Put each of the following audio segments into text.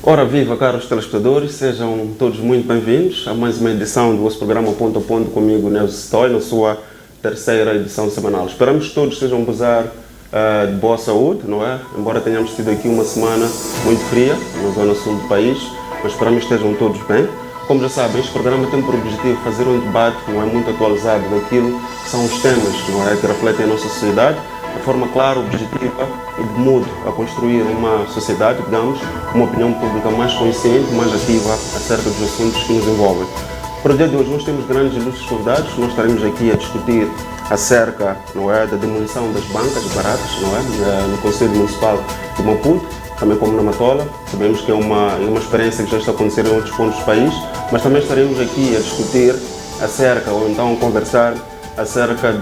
Ora viva, caros telespectadores, sejam todos muito bem-vindos a mais uma edição do vosso programa Ponto a Ponto comigo, Neus Stoy, na sua terceira edição semanal. Esperamos que todos estejam a gozar de boa saúde, não é? Embora tenhamos tido aqui uma semana muito fria na zona sul do país, mas esperamos que estejam todos bem. Como já sabem, este programa tem por objetivo fazer um debate, não é, muito atualizado daquilo que são os temas, não é, que refletem a nossa sociedade, de forma clara, objetiva e de modo a construir uma sociedade, digamos, uma opinião pública mais consciente, mais ativa acerca dos assuntos que nos envolvem. Para o dia de hoje nós temos grandes e ilustres convidados, nós estaremos aqui a discutir acerca, não é, da demolição das bancas baratas, não é, no Conselho Municipal de Maputo, também como na Matola. Sabemos que é uma experiência que já está acontecendo em outros pontos do país, mas também estaremos aqui a discutir acerca, ou então a conversar acerca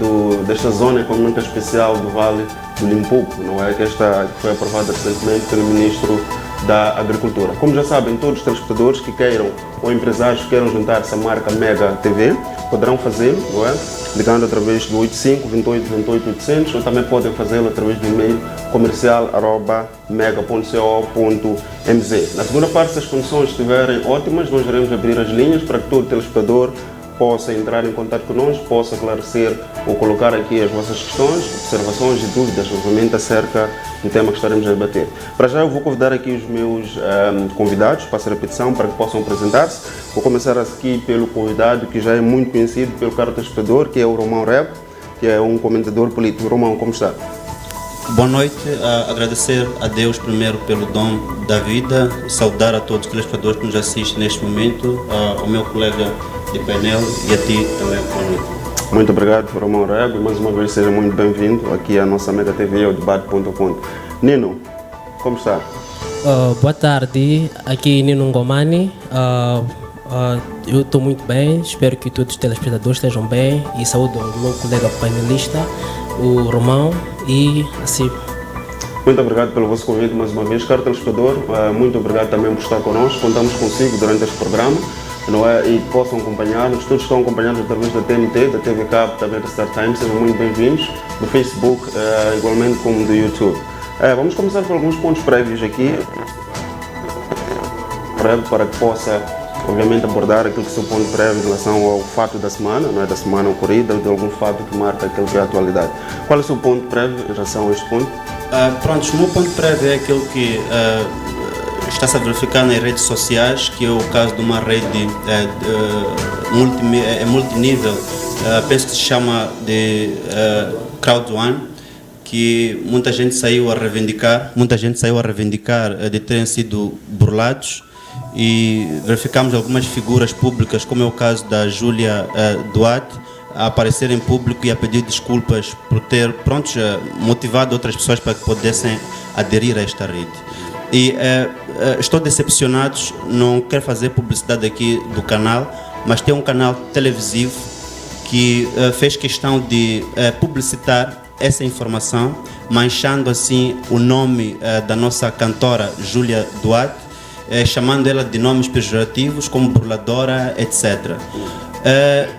desta zona econômica especial do Vale do Limpopo, não é? Que foi aprovada recentemente pelo Ministro da Agricultura. Como já sabem, todos os telespectadores que queiram ou empresários que queiram juntar-se à marca Mega TV poderão fazê-lo, não é? Ligando através do 85 28 28 800, ou também podem fazê-lo através do e-mail comercial@mega.co.mz. Na segunda parte, se as condições estiverem ótimas, nós iremos abrir as linhas para que todo telespectador possa entrar em contato conosco, possa esclarecer ou colocar aqui as vossas questões, observações e dúvidas, obviamente, acerca do tema que estaremos a debater. Para já eu vou convidar aqui os meus convidados para essa repetição, para que possam apresentar-se. Vou começar aqui pelo convidado que já é muito conhecido pelo caro telespectador, que é o Romão Rego, que é um comentador político. Romão, como está? Boa noite, agradecer a Deus primeiro pelo dom da vida, saudar a todos os telespectadores que nos assistem neste momento, ao meu colega de painel e a ti também, boa noite. Muito obrigado, Romão Rego, e mais uma vez seja muito bem-vindo aqui à nossa Mega TV, ao debate Ponto a Ponto. Nino, como está? Boa tarde, aqui Nino Ngomani. Eu estou muito bem, espero que todos os telespectadores estejam bem e saúdo o meu colega painelista, o Romão, e assim. Muito obrigado pelo vosso convite mais uma vez, caro telespectador. Muito obrigado também por estar connosco. Contamos consigo durante este programa, não é? E possam acompanhar-nos. Todos estão acompanhados através da TMT, da TV Cabo, também da Star Times. Sejam muito bem-vindos, do Facebook, igualmente como do YouTube. Vamos começar por alguns pontos prévios aqui, para que possa, obviamente, abordar aquilo que é o ponto prévio em relação ao fato da semana, não é, da semana ocorrida, ou de algum fato que marca aquilo que é a atualidade. Qual é o seu ponto prévio em relação a este ponto? Pronto, o meu ponto prévio é aquilo que está-se a verificar nas redes sociais, que é o caso de uma rede multinível, penso que se chama de Crowd One, que muita gente saiu a reivindicar de terem sido burlados, e verificamos algumas figuras públicas, como é o caso da Júlia Duarte, a aparecer em público e a pedir desculpas por ter motivado outras pessoas para que pudessem aderir a esta rede. E estou decepcionado, não quero fazer publicidade aqui do canal, mas tem um canal televisivo que fez questão de publicitar essa informação, manchando assim o nome da nossa cantora Júlia Duarte, chamando ela de nomes pejorativos como burladora, etc.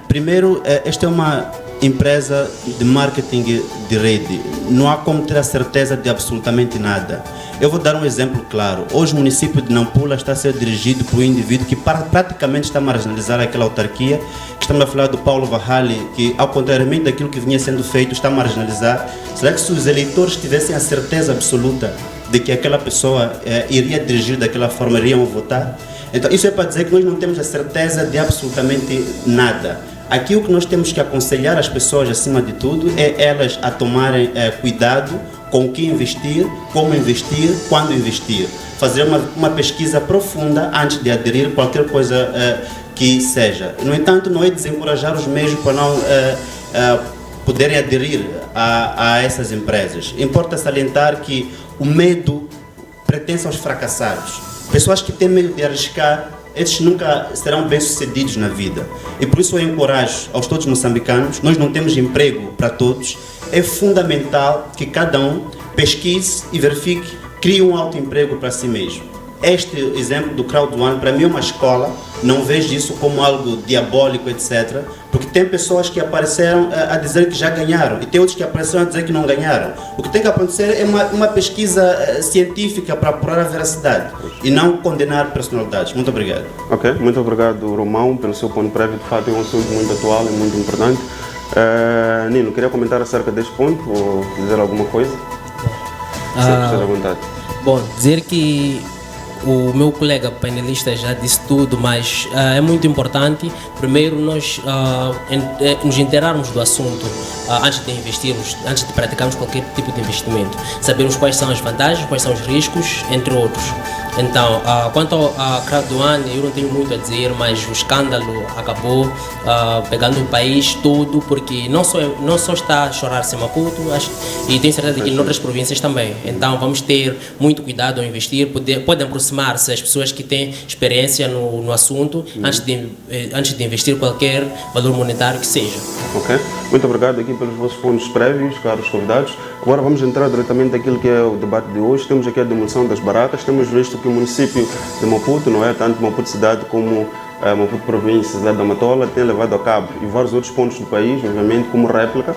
Primeiro, esta é uma empresa de marketing de rede, não há como ter a certeza de absolutamente nada. Eu vou dar um exemplo claro. Hoje o município de Nampula está a ser dirigido por um indivíduo que praticamente está a marginalizar aquela autarquia, que estamos a falar do Paulo Vahali, que, ao contrariamente daquilo que vinha sendo feito, está a marginalizar. Será que se os eleitores tivessem a certeza absoluta de que aquela pessoa iria dirigir daquela forma, iriam votar? Então, isso é para dizer que nós não temos a certeza de absolutamente nada. Aqui o que nós temos que aconselhar as pessoas, acima de tudo, é elas a tomarem cuidado com o que investir, como investir, quando investir. Fazer uma pesquisa profunda antes de aderir a qualquer coisa que seja. No entanto, não é desencorajar os meios para não poderem aderir a essas empresas. Importa salientar que o medo pertence aos fracassados. Pessoas que têm medo de arriscar, esses nunca serão bem-sucedidos na vida. E por isso eu encorajo aos todos moçambicanos, nós não temos emprego para todos, é fundamental que cada um pesquise e verifique, crie um autoemprego para si mesmo. este exemplo do Crowd One, para mim é uma escola, não vejo isso como algo diabólico, etc. Porque tem pessoas que apareceram a dizer que já ganharam e tem outros que apareceram a dizer que não ganharam. O que tem que acontecer é uma pesquisa científica para apurar a veracidade e não condenar personalidades. Muito obrigado. Ok, muito obrigado, Romão, pelo seu ponto prévio. De fato, é um assunto muito atual e muito importante. Nino, queria comentar acerca deste ponto ou dizer alguma coisa? Esteja à vontade. Bom, dizer que o meu colega painelista já disse tudo, mas é muito importante, primeiro, nós nos inteirarmos do assunto antes de investirmos, antes de praticarmos qualquer tipo de investimento. Sabermos quais são as vantagens, quais são os riscos, entre outros. Então, quanto à Crowd One, eu não tenho muito a dizer, mas o escândalo acabou pegando o país todo, porque não só está a chorar-se em Maputo, e tenho certeza que em outras províncias também. Então, vamos ter muito cuidado ao investir, podem aproximar-se as pessoas que têm experiência no assunto antes de investir qualquer valor monetário que seja. Ok, muito obrigado aqui pelos vossos pontos prévios, caros convidados. Agora vamos entrar diretamente naquilo que é o debate de hoje. Temos aqui a demolição das barracas. Temos visto que o município de Maputo, não é, tanto Maputo cidade como Maputo província, cidade da Matola, tem levado a cabo, e vários outros pontos do país, obviamente, como réplica,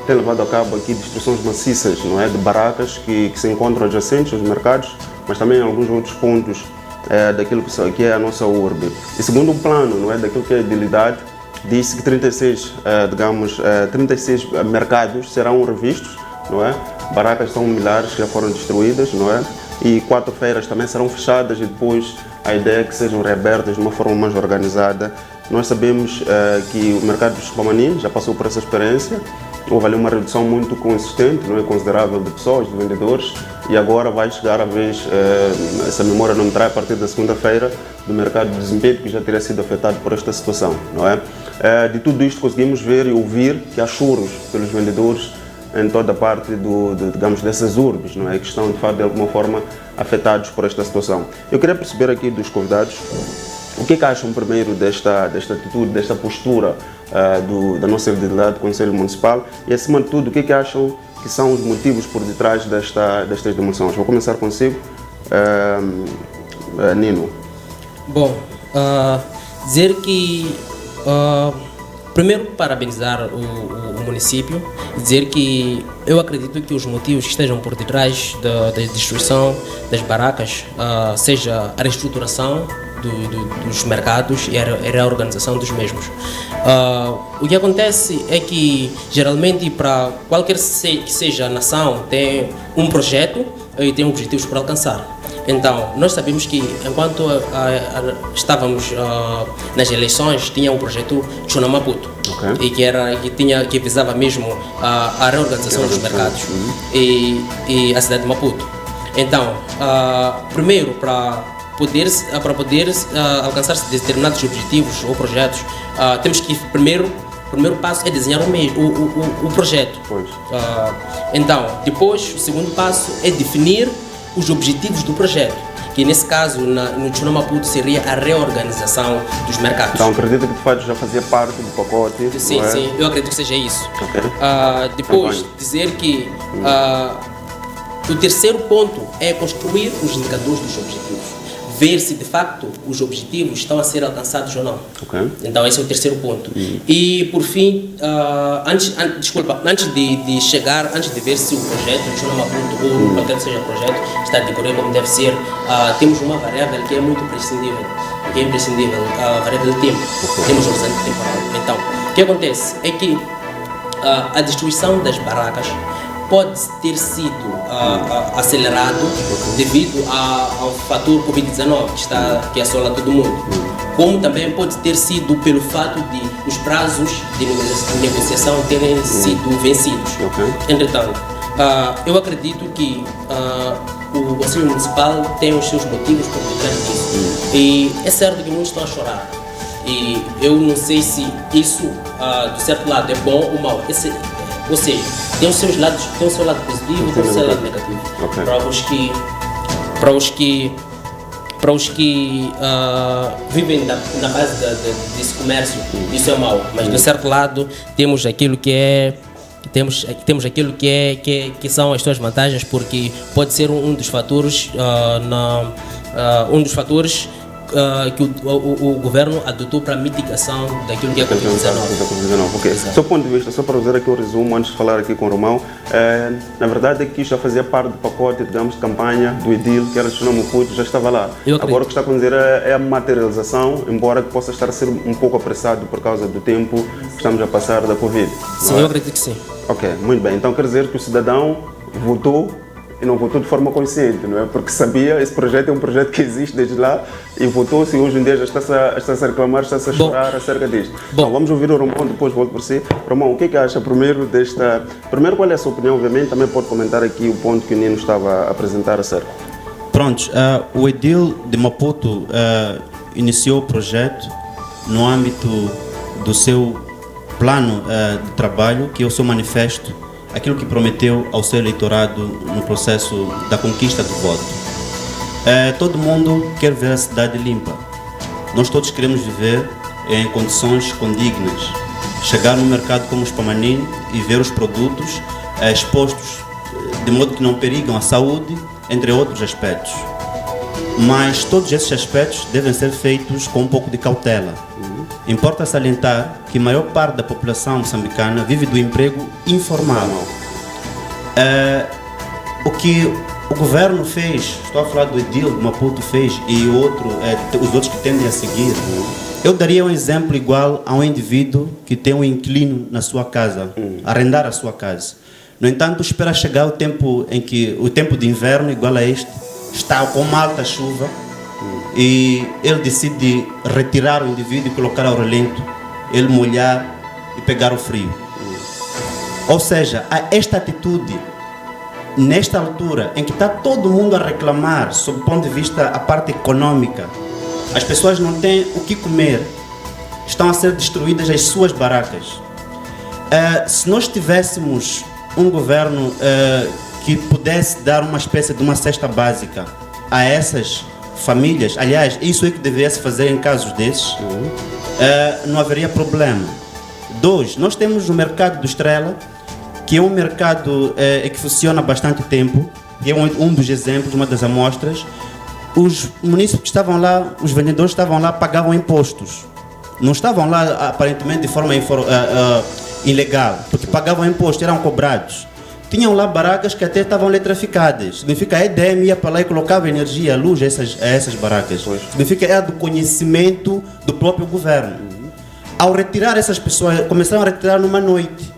tem levado a cabo aqui destruições maciças, não é, de barracas que se encontram adjacentes aos mercados, mas também em alguns outros pontos daquilo que é a nossa urbe. E segundo o plano, não é, daquilo que é a idilidade, disse que 36 mercados serão revistos, não é? Barracas são milhares que já foram destruídas, não é? E 4 feiras também serão fechadas e depois a ideia é que sejam reabertas de uma forma mais organizada. Nós sabemos que o mercado dos Chipamanini já passou por essa experiência. Houve ali uma redução muito consistente, não é, considerável de pessoas, de vendedores, e agora vai chegar a vez, essa memória não me trai a partir da segunda-feira, do mercado de desempenho que já teria sido afetado por esta situação, não é? De tudo isto conseguimos ver e ouvir que há choros pelos vendedores em toda a parte digamos, dessas urbes, não é, que estão de fato de alguma forma afetados por esta situação. Eu queria perceber aqui dos convidados o que acham primeiro desta atitude, desta postura da nossa entidade do Conselho Municipal e, acima de tudo, o que acham que são os motivos por detrás destas demolições. Vou começar consigo, Nino. Bom, dizer que primeiro parabenizar o município, dizer que eu acredito que os motivos que estejam por detrás da destruição das barracas seja a reestruturação dos mercados e a reorganização dos mesmos. O que acontece é que geralmente para qualquer que seja a nação tem um projeto e tem objetivos para alcançar. Então, nós sabemos que enquanto estávamos nas eleições, tinha um projeto Chuna Maputo, e que visava mesmo a reorganização dos mercados e a cidade de Maputo. Então, primeiro, para poder alcançar determinados objetivos ou projetos, temos que o primeiro passo é desenhar o projeto. Então, depois, o segundo passo é definir os objetivos do projeto, que nesse caso, no Chuna Maputo, seria a reorganização dos mercados. Então, acredito que de fato já fazia parte do pacote. Sim, sim, eu acredito que seja isso. Depois, dizer que o terceiro ponto é construir os indicadores dos objetivos. Ver se de facto os objetivos estão a ser alcançados ou não. Então esse é o terceiro ponto. E por fim, antes de ver se o projeto de Chuna Maputo ou qualquer que seja o projeto está a decorrer como deve ser, temos uma variável que é muito imprescindível, a variável de tempo. Temos o horizonte temporal. Então, o que acontece é que a destruição das barracas pode ter sido acelerado devido ao fator Covid-19 que assola todo mundo, como também pode ter sido pelo fato de os prazos de negociação terem sido vencidos. Entretanto, eu acredito que o Conselho Municipal tem os seus motivos por detrás disso, e é certo que muitos estão a chorar, e eu não sei se isso, de certo lado, é bom ou mau. Ou seja, tem o seu lado positivo e tem o seu lado negativo. Para os que vivem na base desse comércio, isso é mau. Mas, de certo lado, temos aquilo que é temos aquilo que são as suas vantagens, porque pode ser um dos fatores, que o governo adotou para a mitigação daquilo que é a Covid-19. Ok. Seu ponto de vista, só para fazer aqui o resumo, antes de falar aqui com o Romão, na verdade é que já fazia parte do pacote, digamos, de campanha do EDIL, que era de Maputo, já estava lá. Agora o que está a acontecer é a materialização, embora que possa estar a ser um pouco apressado por causa do tempo que estamos a passar da Covid. Sim, eu acredito que sim. Ok, muito bem. Então quer dizer que o cidadão votou e não votou de forma consciente, não é? Porque sabia, esse projeto é um projeto que existe desde lá e votou-se e hoje em dia já está-se a reclamar, está-se a chorar acerca disto. Bom, vamos ouvir o Romão, depois volto por si. Romão, o que é que acha primeiro desta... Primeiro, qual é a sua opinião, obviamente, também pode comentar aqui o ponto que o Nino estava a apresentar acerca. Pronto, o EDIL de Maputo iniciou o projeto no âmbito do seu plano de trabalho, que é o seu manifesto, aquilo que prometeu ao seu eleitorado no processo da conquista do voto. Todo mundo quer ver a cidade limpa. Nós todos queremos viver em condições condignas. Chegar no mercado como os Pamanini e ver os produtos expostos de modo que não perigam a saúde, entre outros aspectos. Mas todos esses aspectos devem ser feitos com um pouco de cautela. Importa salientar que a maior parte da população moçambicana vive do emprego informal. O que o governo fez, estou a falar do EDIL de Maputo fez e os outros que tendem a seguir, eu daria um exemplo igual a um indivíduo que tem um inquilino na sua casa, arrendar a sua casa. No entanto, espera chegar o tempo em que o tempo de inverno igual a este está com uma alta chuva e ele decide retirar o indivíduo e colocar ao relento, ele molhar e pegar o frio. Ou seja, esta atitude, nesta altura em que está todo mundo a reclamar sob o ponto de vista a parte econômica, as pessoas não têm o que comer, estão a ser destruídas as suas barracas. Se nós tivéssemos um governo que pudesse dar uma espécie de uma cesta básica a essas famílias, aliás, isso é que deveria se fazer em casos desses, não haveria problema. 2, nós temos o mercado do Estrela, que é um mercado que funciona há bastante tempo, e é um dos exemplos, uma das amostras. Os munícipes que estavam lá, os vendedores estavam lá, pagavam impostos. Não estavam lá aparentemente de forma ilegal, porque pagavam impostos, eram cobrados. Tinham lá barracas que até estavam eletrificadas. Significa que a EDM ia para lá e colocava energia, luz a essas barracas. Significa que era do conhecimento do próprio governo. Ao retirar essas pessoas, começaram a retirar numa noite,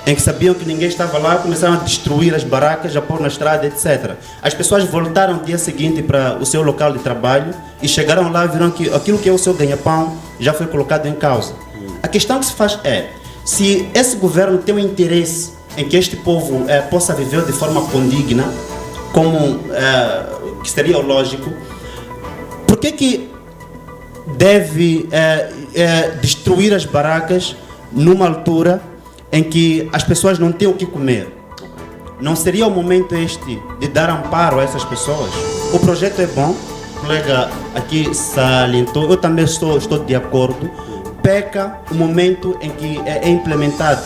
em que sabiam que ninguém estava lá, começaram a destruir as barracas, a pôr na estrada, etc. As pessoas voltaram no dia seguinte para o seu local de trabalho e chegaram lá e viram que aquilo que é o seu ganha-pão já foi colocado em causa. A questão que se faz é, se esse governo tem um interesse em que este povo possa viver de forma condigna, como que seria o lógico, por que deve destruir as barracas numa altura em que as pessoas não têm o que comer? Não seria o momento este de dar amparo a essas pessoas? O projeto é bom, o colega aqui salientou, eu também estou de acordo. Peca o momento em que é implementado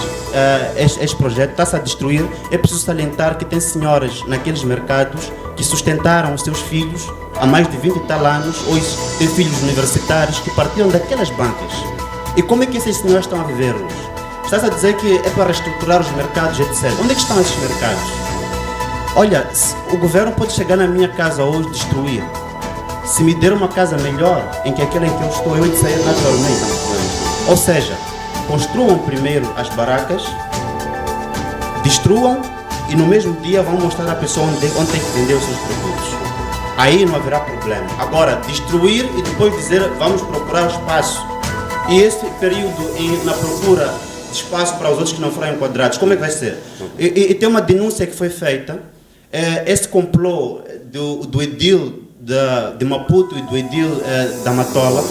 este projeto, está-se a destruir. É preciso salientar que tem senhoras naqueles mercados que sustentaram os seus filhos há mais de 20 e tal anos, ou têm filhos universitários que partiram daquelas bancas. E como é que essas senhoras estão a viver hoje? Estás a dizer que é para reestruturar os mercados, etc. Onde é que estão esses mercados? Olha, o governo pode chegar na minha casa hoje e destruir. Se me der uma casa melhor em que aquela em que eu estou, eu hei de sair naturalmente. Ou seja, construam primeiro as barracas, destruam e no mesmo dia vão mostrar à pessoa onde tem que vender os seus produtos. Aí não haverá problema. Agora, destruir e depois dizer vamos procurar espaço. E esse período na procura de espaço para os outros que não foram enquadrados, como é que vai ser? E tem uma denúncia que foi feita, esse complô do EDIL de Maputo e do EDIL da Matola,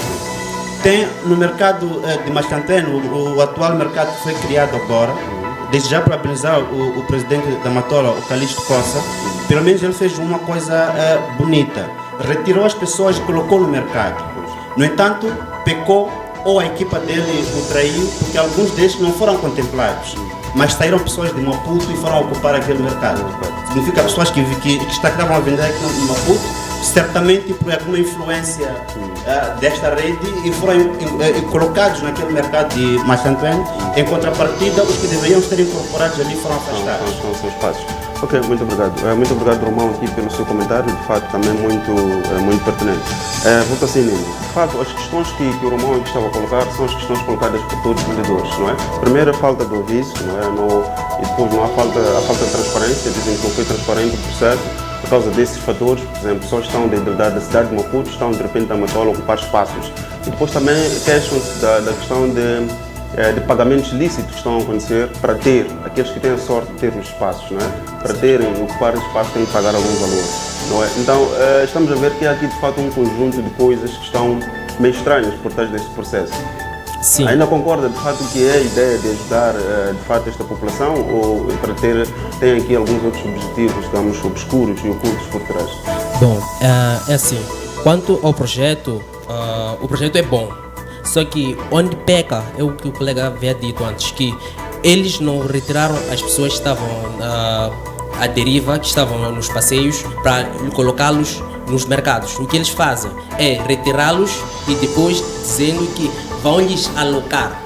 tem no mercado de Mascanteno, o atual mercado que foi criado agora, desde já parabenizar o presidente da Matola, o Calixto Costa, pelo menos ele fez uma coisa bonita, retirou as pessoas e colocou no mercado. No entanto, pecou ou a equipa dele o traiu, porque alguns deles não foram contemplados. mas saíram pessoas de Maputo e foram ocupar aquele mercado. Significa pessoas que estavam a vender aqui no Maputo, certamente por alguma influência desta rede, e foram colocados naquele mercado de Machantuene. Em contrapartida, os que deveriam ser incorporados ali foram afastados. São seus passos. Ok, muito obrigado. Muito obrigado, Romão, aqui pelo seu comentário, de fato também muito pertinente. Volto assim, Nino. De fato, as questões que o Romão aqui estava a colocar são as questões colocadas por todos os vendedores, não é? Primeiro, a falta de aviso, não é? E depois não há falta de transparência, dizem que não foi transparente o processo. Por causa desses fatores, por exemplo, pessoas estão da cidade de Maputo, estão de repente a Matola a ocupar espaços. E depois também queixam-se da questão de pagamentos lícitos que estão a acontecer para ter, aqueles que têm a sorte de ter os espaços, não é? Para terem, ocupar os espaços, têm que pagar algum valor, não é? Então, estamos a ver que há aqui de fato um conjunto de coisas que estão meio estranhas por trás deste processo. Sim. Ainda concorda de fato que é a ideia de ajudar de fato esta população, ou para tem aqui alguns outros objetivos, digamos, obscuros e ocultos por trás? Bom, é assim, quanto ao projeto, o projeto é bom, só que onde peca é o que o colega havia dito antes, que eles não retiraram as pessoas que estavam à deriva, que estavam nos passeios, para colocá-los nos mercados. O que eles fazem é retirá-los e depois dizendo que vão lhes alocar.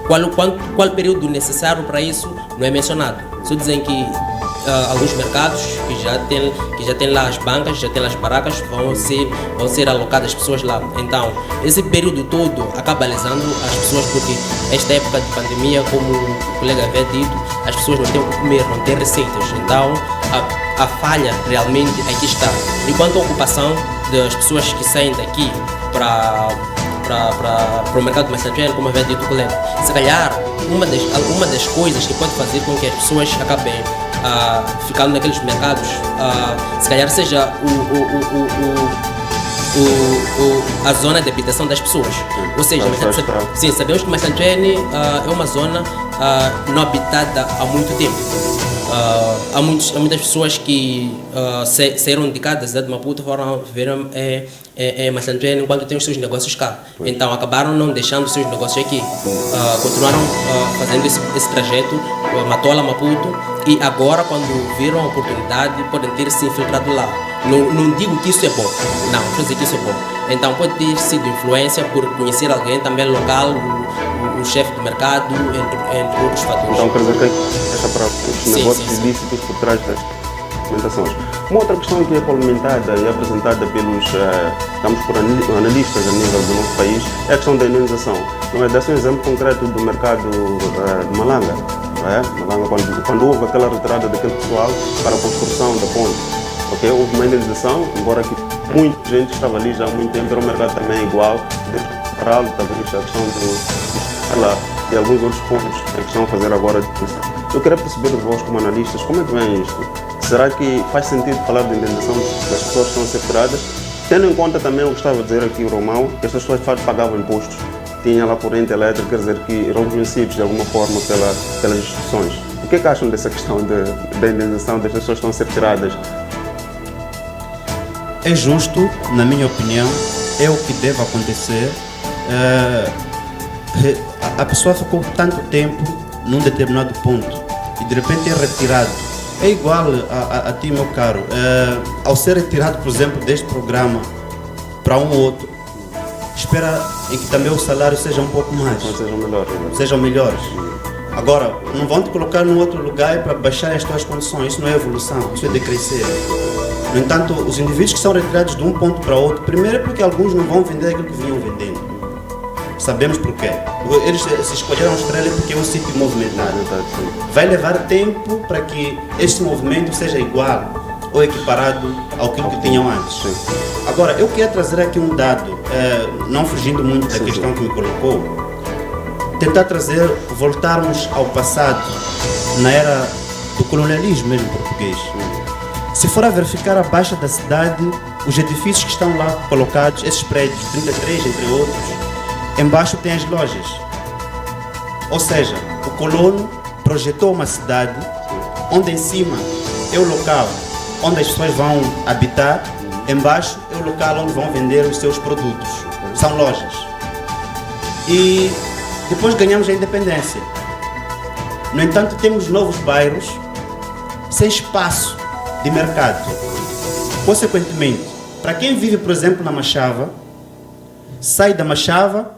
Qual período necessário para isso não é mencionado. Só dizem que alguns mercados que já têm lá as bancas, já têm lá as barracas, vão ser alocadas pessoas lá. Então, esse período todo acaba lesando as pessoas, porque esta época de pandemia, como o colega havia dito, as pessoas não têm o que comer, não têm receitas. Então, a falha realmente aqui está. Enquanto a ocupação das pessoas que saem daqui para o mercado de Machantuene, como havia dito o colega, se calhar uma das coisas que pode fazer com que as pessoas acabem ficando naqueles mercados, se calhar seja a zona de habitação das pessoas. Ou seja, sim, sabemos que Machantuene é uma zona não habitada há muito tempo. Há muitas pessoas que saíram de cá da cidade de Maputo, foram viver Machantuene enquanto têm os seus negócios cá. Então acabaram não deixando os seus negócios aqui. Continuaram fazendo esse trajeto, Matola, Maputo, e agora, quando viram a oportunidade, podem ter se infiltrado lá. Não digo que isso é bom, não estou dizer que isso é bom. Então pode ter sido influência por conhecer alguém também local, o chefe do mercado, entre outros fatores. Então quer dizer que esta para os negócios ilícitos por trás das documentações. Uma outra questão que é complementada e apresentada pelos por analistas a nível do nosso país é a questão da indenização. Não é? Dá-se um exemplo concreto do mercado de Malanga. Não é? Malanga, quando houve aquela retirada daquele pessoal para a construção da ponte, okay? Houve uma indenização, embora que muita gente estava ali já há muito tempo, era um mercado também igual, para alto, talvez a questão de alguns outros pontos que estão a fazer agora. Eu quero perceber de vós, como analistas, como é que vem isto? Será que faz sentido falar de indenização das pessoas que estão a ser retiradas, tendo em conta também o que estava a dizer aqui o Romão, que estas pessoas de fato pagavam impostos, tinham lá corrente elétrica, quer dizer que eram reconhecidos de alguma forma pelas instituições. O que é que acham dessa questão da indenização das pessoas que estão a ser retiradas? É justo, na minha opinião, é o que deve acontecer. A pessoa ficou tanto tempo num determinado ponto e de repente é retirado. É igual a ti, meu caro. Ao ser retirado, por exemplo, deste programa para um outro, espera em que também o salário seja um pouco mais. Sejam melhores. Agora, não vão te colocar num outro lugar para baixar as tuas condições. Isso não é evolução, isso é decrescer. No entanto, os indivíduos que são retirados de um ponto para outro, primeiro é porque alguns não vão vender aquilo que vinham vendendo. Sabemos porquê. Eles se escolheram Austrália porque é um sítio movimentado. Vai levar tempo para que este movimento seja igual ou equiparado ao que tinham antes. Agora, eu quero trazer aqui um dado, não fugindo muito da questão que me colocou, tentar voltarmos ao passado, na era do colonialismo mesmo português. Se for a verificar abaixo da cidade, os edifícios que estão lá colocados, esses prédios, 33 entre outros, embaixo tem as lojas. Ou seja, o colono projetou uma cidade onde em cima é o local onde as pessoas vão habitar, embaixo é o local onde vão vender os seus produtos. São lojas. E depois ganhamos a independência. No entanto, temos novos bairros sem espaço de mercado. Consequentemente, para quem vive, por exemplo, na Machava, sai da Machava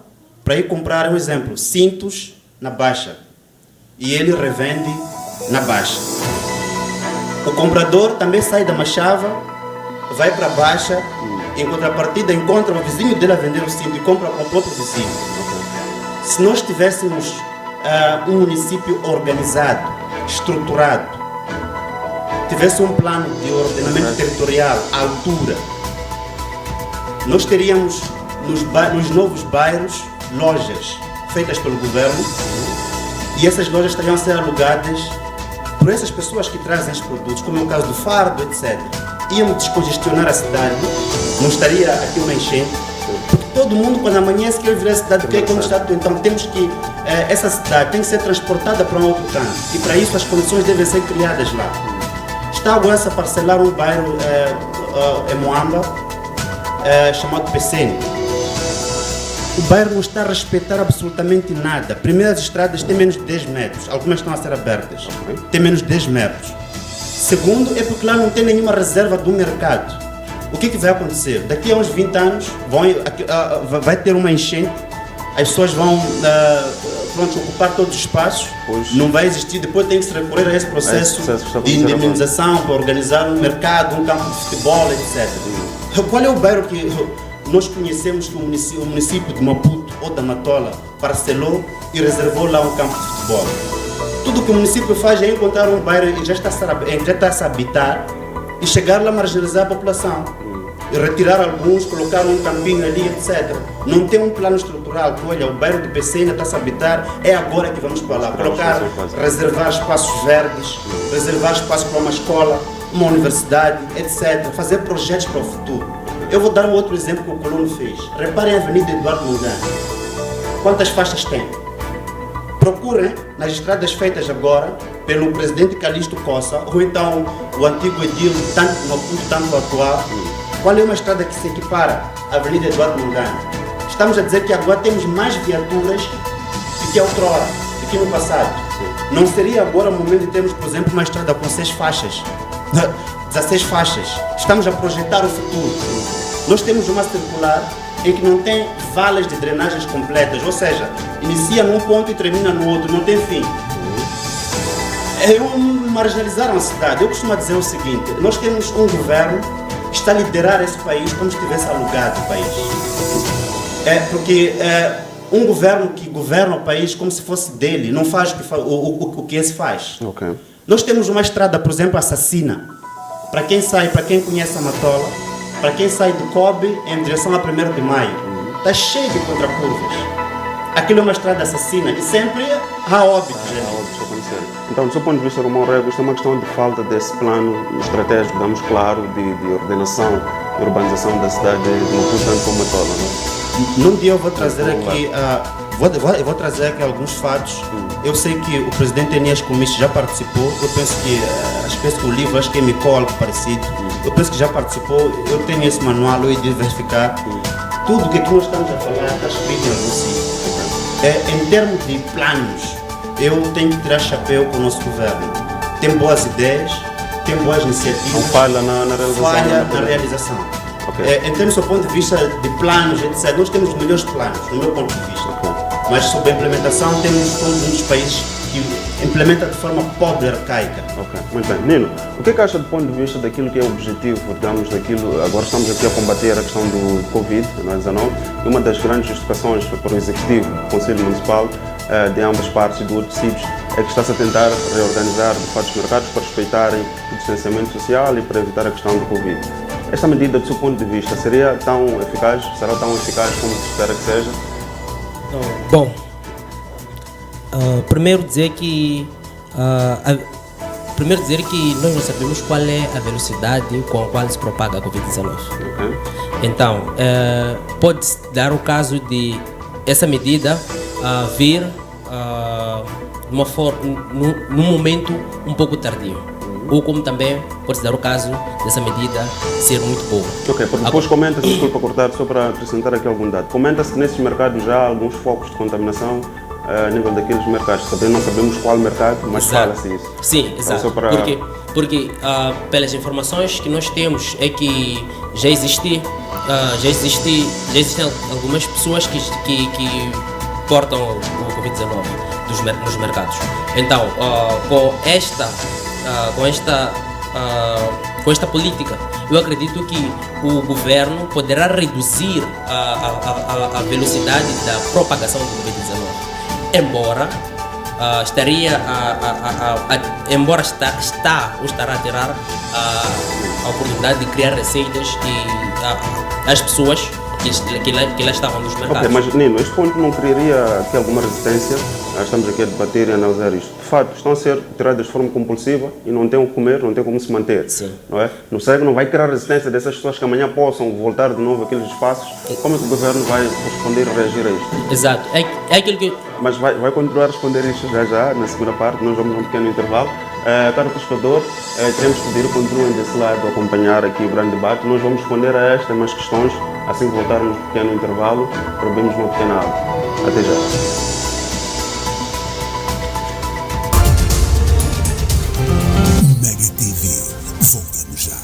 para ir comprar, um exemplo, cintos na Baixa. E ele revende na Baixa. O comprador também sai da Machava, vai para a Baixa, em contrapartida encontra o vizinho dele a vender o cinto e compra com o próprio vizinho. Se nós tivéssemos um município organizado, estruturado, tivesse um plano de ordenamento territorial à altura, nós teríamos nos novos bairros lojas feitas pelo governo e essas lojas estariam a ser alugadas por essas pessoas que trazem os produtos, como é o caso do fardo, etc. Íamos descongestionar a cidade, não estaria aqui uma enchente, porque todo mundo, quando amanhece, quer ver a cidade, quer como está. Então temos que, essa cidade tem que ser transportada para um outro canto e para isso as condições devem ser criadas lá. Está agora a parcelar um bairro em Moamba, chamado PCN. O bairro não está a respeitar absolutamente nada. Primeiro, as estradas têm menos de 10 metros, algumas estão a ser abertas, têm menos de 10 metros. Segundo, é porque lá não tem nenhuma reserva do mercado. O que vai acontecer? Daqui a uns 20 anos vai ter uma enchente, as pessoas vão ocupar todos os espaços, não vai existir, depois tem que se recorrer a esse processo de indemnização para organizar um mercado, um campo de futebol, etc. Qual é o bairro que nós conhecemos que o município de Maputo ou da Matola parcelou e reservou lá um campo de futebol? Tudo que o município faz é encontrar um bairro em que já está a se habitar e chegar lá a marginalizar a população. E retirar alguns, colocar um campinho ali, etc. Não tem um plano estrutural que, olha, o bairro do PC ainda está a se habitar, é agora que vamos para lá. Colocar, reservar espaços verdes, reservar espaço para uma escola, uma universidade, etc. Fazer projetos para o futuro. Eu vou dar um outro exemplo que o Colono fez. Reparem a Avenida Eduardo Mondlane. Quantas faixas tem? Procurem nas estradas feitas agora pelo presidente Calixto Costa ou então o antigo edil, tanto Maputo, tanto atual. Qual é uma estrada que se equipara à Avenida Eduardo Mondlane? Estamos a dizer que agora temos mais viaturas do que outrora, do que no passado. Não seria agora o momento de termos, por exemplo, uma estrada com 6 faixas, 16 faixas? Estamos a projetar o futuro. Nós temos uma circular em que não tem valas de drenagens completas, ou seja, inicia num ponto e termina no outro, não tem fim. Marginalizaram a cidade. Eu costumo dizer o seguinte: nós temos um governo que está a liderar esse país como se tivesse alugado o país. Porque um governo que governa o país como se fosse dele, não faz o que esse faz. Okay. Nós temos uma estrada, por exemplo, assassina. Para quem conhece a Matola, para quem sai do Cobe em direção a 1º de Maio, está cheio de contracurvas. Aquilo é uma estrada assassina e sempre há óbitos. Então, do seu ponto de vista, Romão Rego, isto é uma questão de falta desse plano estratégico, digamos, claro, de ordenação e urbanização da cidade de Maputo, tanto como Matola, não? Num dia eu vou trazer aqui, vou trazer aqui alguns fatos. Eu sei que o presidente Enias Comiche já participou. Eu penso que o livro, acho que é Micol, algo parecido. Eu penso que já participou. Eu tenho esse manual, eu ia verificar. Tudo que aqui nós estamos a falar está escrito em algum sítio. Em termos de planos, eu tenho que tirar chapéu para o nosso governo. Tem boas ideias, tem boas iniciativas. Não falha na realização. Falha na realização. Okay. Em termos do ponto de vista de planos, etc., nós temos os melhores planos, do meu ponto de vista. Okay. Mas sobre a implementação, somos um dos países que implementa de forma pobre e arcaica. Ok, muito bem. Nino, o que acha do ponto de vista daquilo que é o objetivo, digamos, daquilo, agora estamos aqui a combater a questão do Covid-19, e uma das grandes justificações para o Executivo, do Conselho Municipal, de ambas partes e de outros sítios, é que está-se a tentar reorganizar de fato os mercados para respeitarem o distanciamento social e para evitar a questão do Covid. Esta medida, do seu ponto de vista, será tão eficaz como se espera que seja? Bom, primeiro dizer que nós não sabemos qual é a velocidade com a qual se propaga a Covid-19. Okay. Então, pode-se dar o caso de essa medida vir num momento um pouco tardio. Ou como também pode-se dar o caso dessa medida ser muito boa. Ok, depois comenta-se, desculpa cortar, só para acrescentar aqui algum dado. Comenta-se que nesses mercados já há alguns focos de contaminação a nível daqueles mercados. Não sabemos qual mercado, mas fala-se isso. Sim, Então, exato. só para... Porque pelas informações que nós temos é que já existem algumas pessoas que portam o Covid-19 nos mercados. Então, com esta política, eu acredito que o governo poderá reduzir a velocidade da propagação do Covid-19, embora estará a tirar a oportunidade de criar receitas e as pessoas que lá estavam nos mercados. Ok, mas Nino, este ponto não criaria aqui alguma resistência? Nós estamos aqui a debater e a analisar isto. De facto, estão a ser tiradas de forma compulsiva e não têm o que comer, não têm como se manter. Sim. Não é? Não sei que não vai criar resistência dessas pessoas que amanhã possam voltar de novo àqueles espaços. Como é que o governo vai responder e reagir a isto? Exato. É aquilo que... Mas vai continuar a responder isto já, na segunda parte. Nós vamos a um pequeno intervalo. Caro telespectador, queremos pedir que continuem desse lado a acompanhar aqui o grande debate. Nós vamos responder a estas mais questões assim que voltarmos um pequeno intervalo, bebemos uma pequena água. Até já. Mega TV, voltamos já.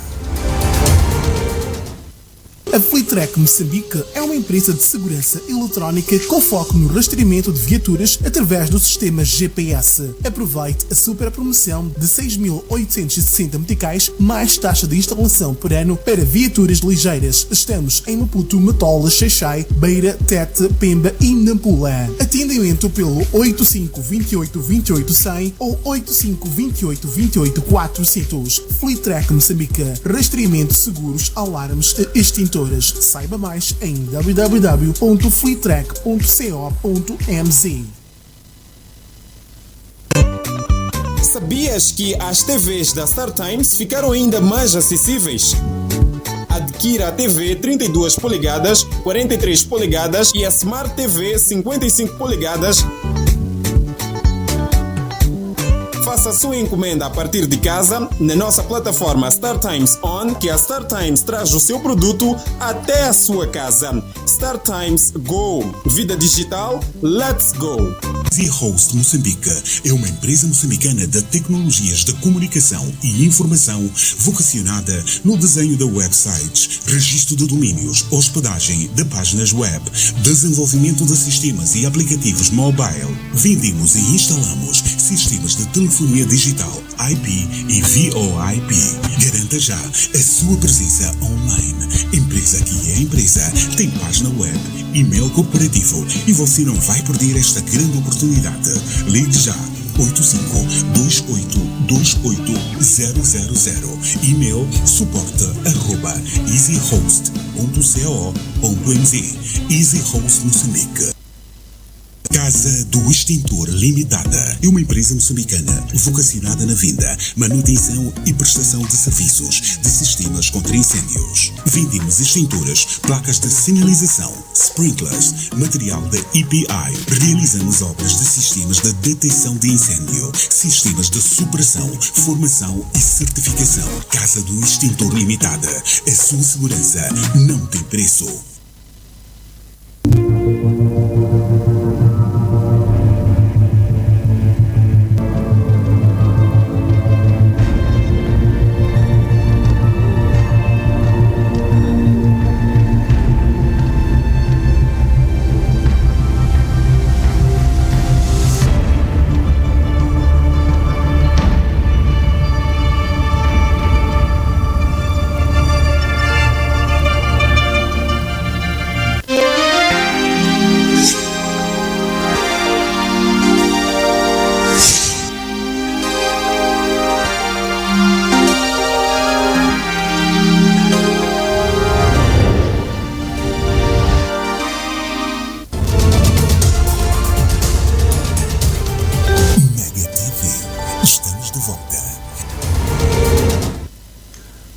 A Fleetrack Moçambique é uma empresa de segurança eletrónica com foco no rastreamento de viaturas através do sistema GPS. Aproveite a super promoção de 6.860 meticais mais taxa de instalação por ano para viaturas ligeiras. Estamos em Maputo, Matola, Xaixai, Beira, Tete, Pemba e Nampula. Atendimento pelo 85 28 28 100 ou 85 28 28 400. Fleetrack Moçambique. Rastreamento, seguros, alarmes e extintores. Saiba mais em www.fleetrack.co.mz. Sabias que as TVs da StarTimes ficaram ainda mais acessíveis? Adquira a TV 32 polegadas, 43 polegadas e a Smart TV 55 polegadas. Faça a sua encomenda a partir de casa na nossa plataforma StarTimes On, que a StarTimes traz o seu produto até a sua casa. StarTimes Go. Vida digital, let's go! EasyHost Moçambique é uma empresa moçambicana de tecnologias de comunicação e informação vocacionada no desenho de websites, registro de domínios, hospedagem de páginas web, desenvolvimento de sistemas e aplicativos mobile. Vendemos e instalamos sistemas de telefonia digital, IP e VoIP. Garanta já a sua presença online. Empresa que é empresa, tem página web, e-mail corporativo e você não vai perder esta grande oportunidade. Ligue já 8528280000. E-mail suporte@easyhost.co.mz. EasyHost Moçambique. Casa do Extintor Limitada é uma empresa moçambicana vocacionada na venda, manutenção e prestação de serviços de sistemas contra incêndios. Vendemos extintores, placas de sinalização, sprinklers, material da EPI. Realizamos obras de sistemas de detecção de incêndio, sistemas de supressão, formação e certificação. Casa do Extintor Limitada. A sua segurança não tem preço.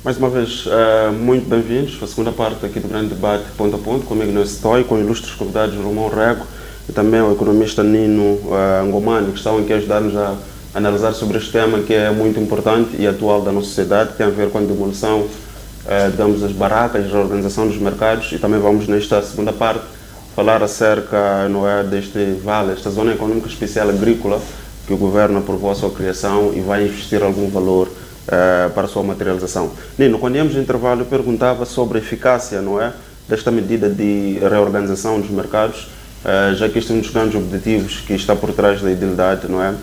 Mais uma vez, muito bem-vindos à segunda parte aqui do grande debate ponto a ponto, comigo nesse TOI, com ilustres convidados Romão Rego e também o economista Nino Ngomani, que estão aqui a ajudar-nos a analisar sobre este tema que é muito importante e atual da nossa sociedade, que tem a ver com a demolição, digamos, das barracas, a organização dos mercados, e também vamos nesta segunda parte falar acerca, não é, deste vale, esta zona econômica especial agrícola, que o governo aprovou a sua criação e vai investir algum valor para a sua materialização. Nino, quando íamos no intervalo, eu perguntava sobre a eficácia, não é, desta medida de reorganização dos mercados, já que este é um dos grandes objetivos que está por trás da idilidade, não é,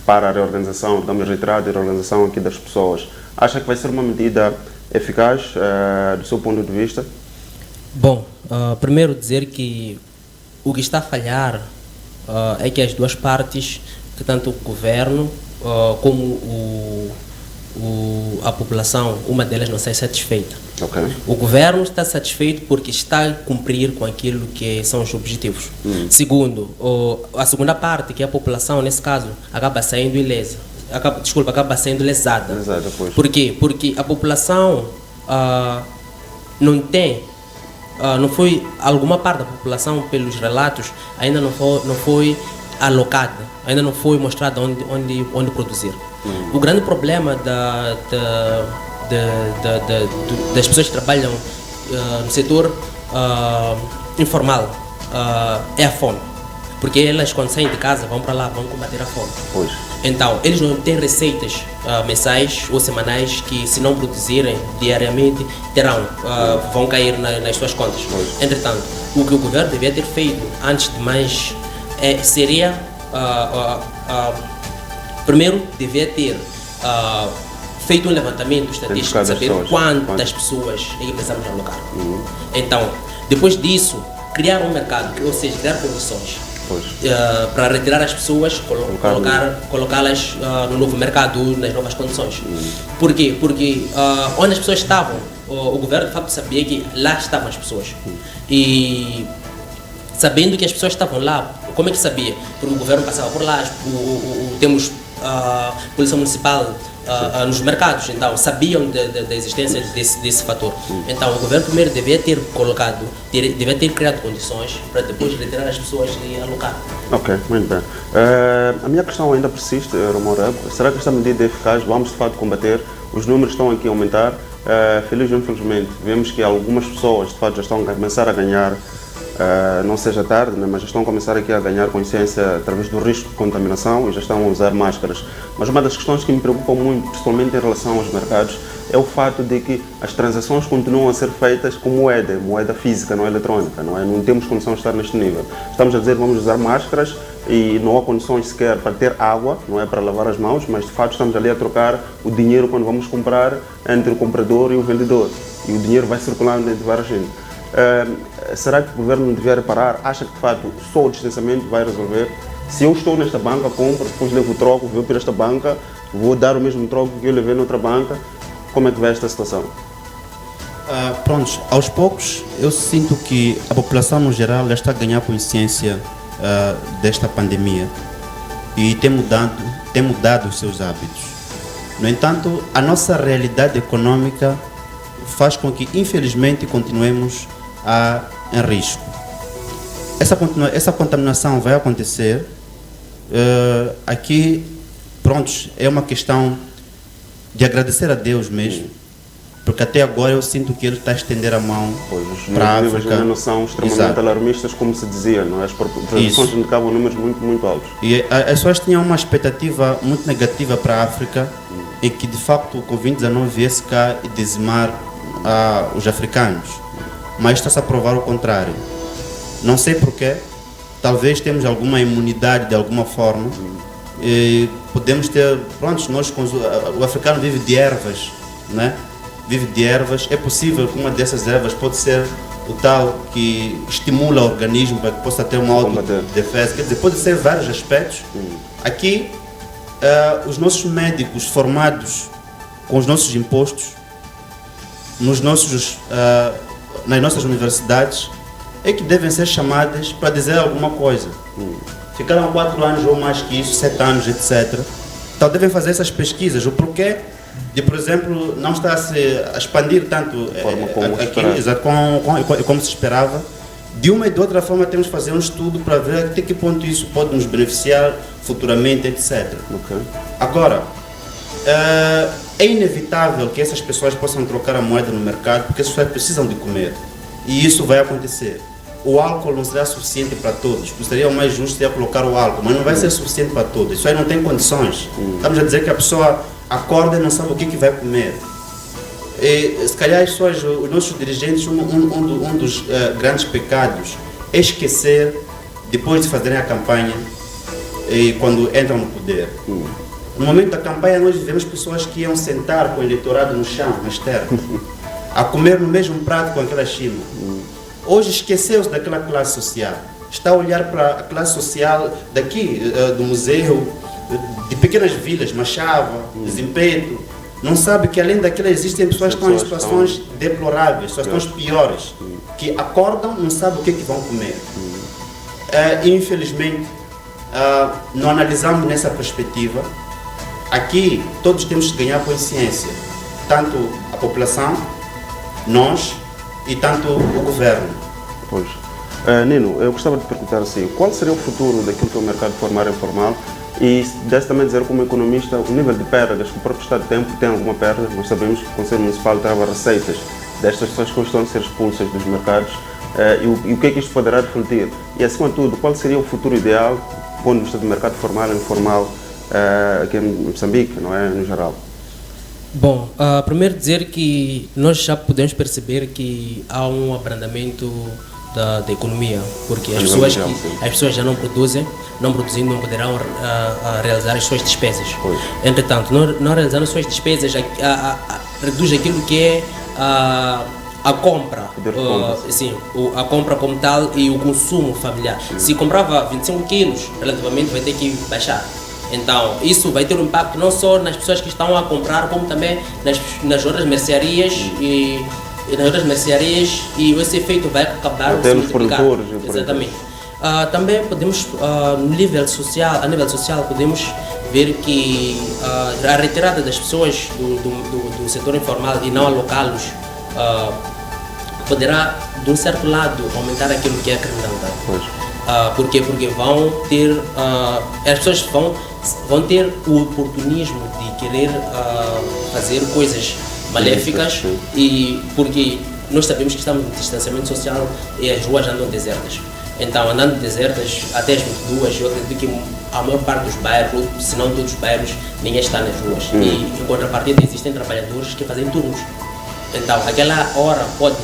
para a reorganização, digamos, reiterada, e reorganização aqui das pessoas. Acha que vai ser uma medida eficaz, do seu ponto de vista? Bom, primeiro dizer que o que está a falhar é que as duas partes, que tanto o governo como a população, uma delas não está satisfeita. Okay. O governo está satisfeito porque está a cumprir com aquilo que são os objetivos. Segundo, a segunda parte, que é a população, nesse caso, acaba saindo ilesa. Acaba sendo lesada. Exato, pois. Por quê? Porque a população não tem, não foi, alguma parte da população, pelos relatos, ainda não foi alocada, ainda não foi mostrada onde produzir. O grande problema das pessoas que trabalham no setor informal é a fome. Porque elas, quando saem de casa, vão para lá, vão combater a fome. Pois. Então, eles não têm receitas mensais ou semanais que, se não produzirem diariamente, vão cair nas suas contas. Pois. Entretanto, o que o governo devia ter feito, antes de mais, seria, primeiro, devia ter feito um levantamento estatístico, saber quantas pessoas é que precisamos alocar. Então, depois disso, criar um mercado, ou seja, criar condições para retirar as pessoas, colocá-las no novo mercado, nas novas condições. Por quê? Porque onde as pessoas estavam, o governo de facto sabia que lá estavam as pessoas. E sabendo que as pessoas estavam lá, como é que sabia? Porque o governo passava por lá, temos polícia municipal nos mercados, então sabiam da existência desse fator. Então o governo primeiro devia ter criado condições para depois retirar as pessoas e alocar. Ok, muito bem. A minha questão ainda persiste, Romorab. Será que esta medida é eficaz? Vamos de fato combater? Os números estão aqui a aumentar. Feliz ou infelizmente, vemos que algumas pessoas de fato já estão a começar a ganhar, não seja tarde, né, mas já estão a começar aqui a ganhar consciência através do risco de contaminação e já estão a usar máscaras. Mas uma das questões que me preocupa muito, principalmente em relação aos mercados, é o fato de que as transações continuam a ser feitas com moeda física, não eletrónica, não é? Não temos condição de estar neste nível. Estamos a dizer que vamos usar máscaras e não há condições sequer para ter água, não é, para lavar as mãos, mas de fato estamos ali a trocar o dinheiro quando vamos comprar entre o comprador e o vendedor. E o dinheiro vai circulando entre várias gente. Será que o governo não devia reparar? Acha que de fato só o distanciamento vai resolver? Se eu estou nesta banca, compro, depois levo o troco, vou para esta banca, vou dar o mesmo troco que eu levei noutra banca, como é que vai esta situação? Pronto, aos poucos eu sinto que a população no geral já está a ganhar consciência desta pandemia e tem mudado os seus hábitos. No entanto, a nossa realidade econômica faz com que, infelizmente, continuemos em risco. Essa contaminação vai acontecer. Aqui, pronto, é uma questão de agradecer a Deus mesmo, porque até agora eu sinto que Ele está a estender a mão para a África. Os números não são extremamente alarmistas, como se dizia, não é? As projeções indicavam números muito, muito altos. E as pessoas tinham uma expectativa muito negativa para a África, em que de facto o Covid-19 viesse cá e dizimar os africanos, mas está-se a provar o contrário. Não sei porquê, talvez temos alguma imunidade de alguma forma, e podemos ter, pronto, o africano vive de ervas, né? Vive de ervas, é possível que uma dessas ervas pode ser o tal que estimula o organismo para que possa ter uma autodefesa, quer dizer, pode ser vários aspectos. Aqui, os nossos médicos formados com os nossos impostos, nas nossas universidades, é que devem ser chamadas para dizer alguma coisa. Ficaram 4 anos ou mais que isso, 7 anos, etc. Então devem fazer essas pesquisas. O porquê de, por exemplo, não está a expandir tanto como se esperava. De uma e de outra forma temos que fazer um estudo para ver até que ponto isso pode nos beneficiar futuramente, etc. Agora, é inevitável que essas pessoas possam trocar a moeda no mercado, porque as pessoas precisam de comer. E isso vai acontecer. o álcool não será suficiente para todos. Seria o mais justo seria colocar o álcool, mas não vai ser suficiente para todos. Isso aí não tem condições. Estamos a dizer que a pessoa acorda e não sabe o que vai comer. E, se calhar os nossos dirigentes, um dos grandes pecados é esquecer, depois de fazerem a campanha, e quando entram no poder. No momento da campanha nós vivemos pessoas que iam sentar com o eleitorado no chão, nas terras, a comer no mesmo prato com aquela China. Hoje esqueceu-se daquela classe social. Está a olhar para a classe social daqui, do museu, de pequenas vilas, Machava, Zimpeto. Não sabe que além daquilo existem pessoas que estão em situações deploráveis, situações piores, que acordam e não sabem o que vão comer. Infelizmente, não analisamos nessa perspectiva. Aqui todos temos que ganhar consciência, tanto a população, nós e tanto o governo. Pois. Nino, eu gostava de perguntar assim, qual seria o futuro daquilo que é o mercado formal e informal? E deve também dizer, como economista, o nível de perdas que o próprio Estado tem alguma perda. Nós sabemos que o Conselho Municipal trava receitas destas pessoas que estão a ser expulsas dos mercados. E o que é que isto poderá refletir? E, acima de tudo, qual seria o futuro ideal, do ponto de vista do mercado formal e informal aqui em Moçambique, não é, no geral? Bom, primeiro dizer que nós já podemos perceber que há um abrandamento da economia, porque as pessoas já não produzem, não produzindo não poderão realizar as suas despesas. Pois. Entretanto, não realizando as suas despesas, reduz aquilo que é a compra, sim, a compra como tal e o consumo familiar. Se comprava 25 quilos, relativamente vai ter que baixar. Então, isso vai ter um impacto não só nas pessoas que estão a comprar, como também nas outras mercearias e esse efeito vai acabar até nos produtores. Exatamente. Também podemos, a nível social, podemos ver que a retirada das pessoas do setor informal e não alocá-los poderá, de um certo lado, aumentar aquilo que é a criminalidade. Por quê? Porque vão ter, as pessoas vão ter o oportunismo de querer fazer coisas maléficas, e porque nós sabemos que estamos em distanciamento social e as ruas andam desertas. Então, andando desertas até as 22, eu acredito que a maior parte dos bairros, se não todos os bairros, ninguém está nas ruas. E em contrapartida existem trabalhadores que fazem turnos. Então, aquela hora pode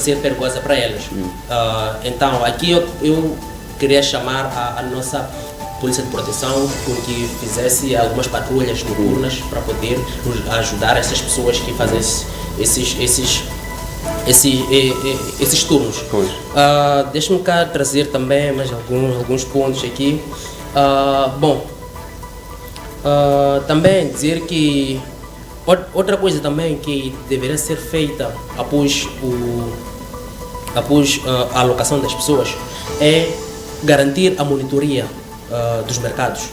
ser perigosa para elas. Então, aqui eu queria chamar a nossa Polícia de Proteção com que fizesse algumas patrulhas noturnas para poder ajudar essas pessoas que fazem esses turnos. Deixa-me cá trazer também mais alguns pontos aqui. Também dizer que outra coisa também que deveria ser feita após a alocação das pessoas é garantir a monitoria dos mercados.